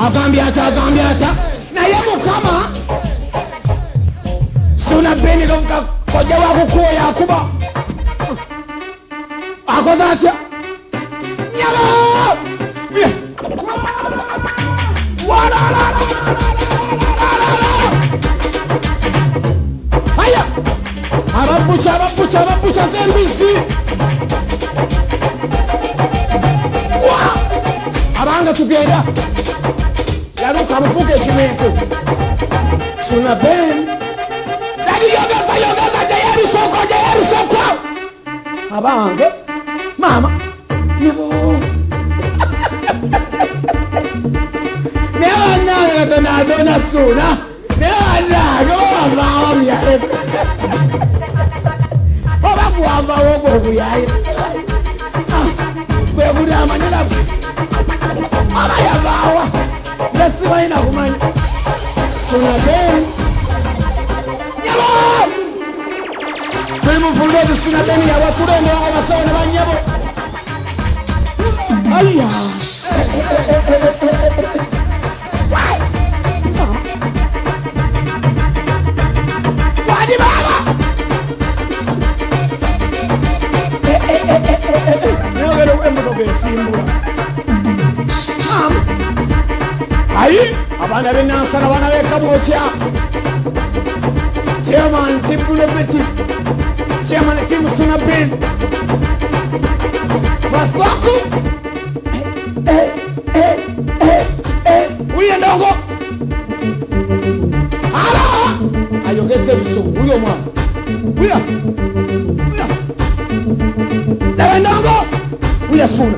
agambye atya naye mukama Suna Beni koja wakukuwa yakuba akoze atya nyama haya ababucha zembisi abanga tugenda yaluka mufuka ekimentu Suna Beni dadi yogeza jayeri soko abange mama nibo newana dona Suna newana go ya oba kuamba wogo ya kwe kuda manela mama ya bawa lesiwa ina kumanya Suna Beni Primo fulgado Suna Beni ya waturene wako masawa na banyabo Aya Wadi baba Nogero uemuto besimbula Ayi abana benansa na bana bekabocha Chairman Tim Bulebeti Chairman Tim Suna Beni Basoko Uye ndongo Ala Ayogese biso uyo mwana Uya Lewe ndongo Uya Suna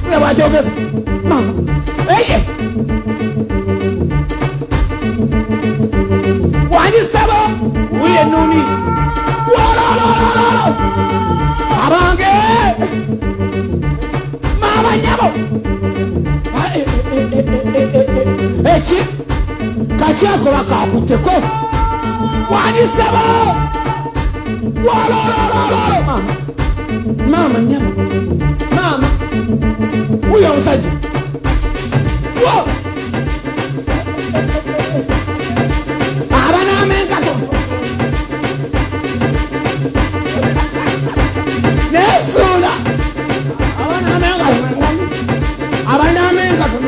Uya wajogese Mama Eye Wani sabo Uye nuni Wala Abange Mama nyabo Eki Kachako wakakuteko Wani sabo Wala Mama nyabo Mama Uya usaji Wow Abana menkato Nesuna Abana menkato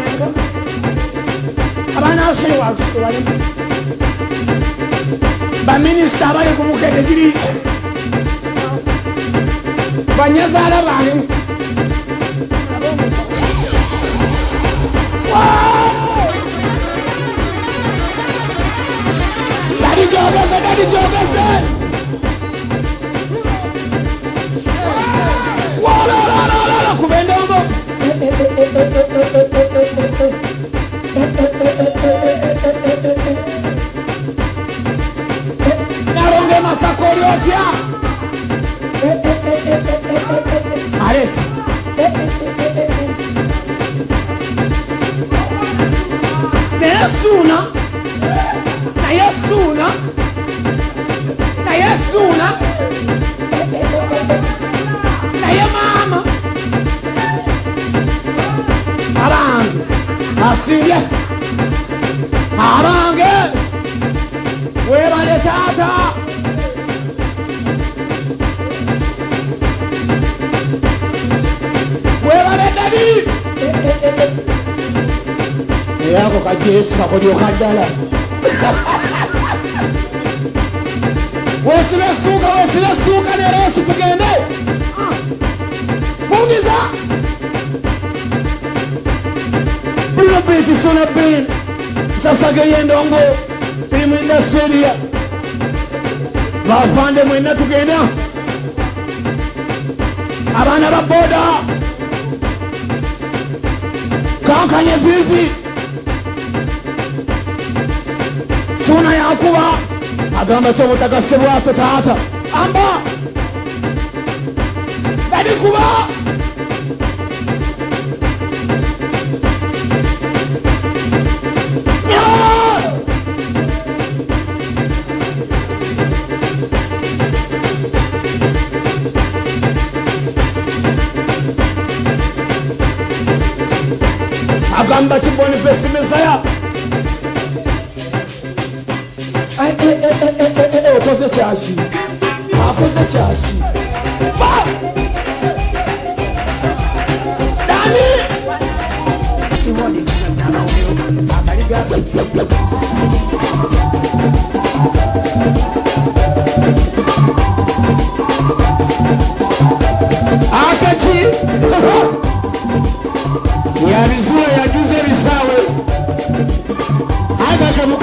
Abana sewa Ba minister bali kumukende jiri Banyazala bali Daddy jogeze Wala kubendongo Naronge masakori otia Aresi Nesuna Naye mama Abange Asinge Abange Webale tata Webale dadi Yako kajesu kakodio kajala Wesile suka neresu tugende Fungiza Bulebeti Suna Beni Sasa geye ndongo Timu industry Bafande mwenda tugenda Abana baboda Kankanye vivi Suna yakuba Agamba chobo takasebwa tata Amba Dadi kuba gamba Boniface Messiah okoze kyaki akoze kyaki Dani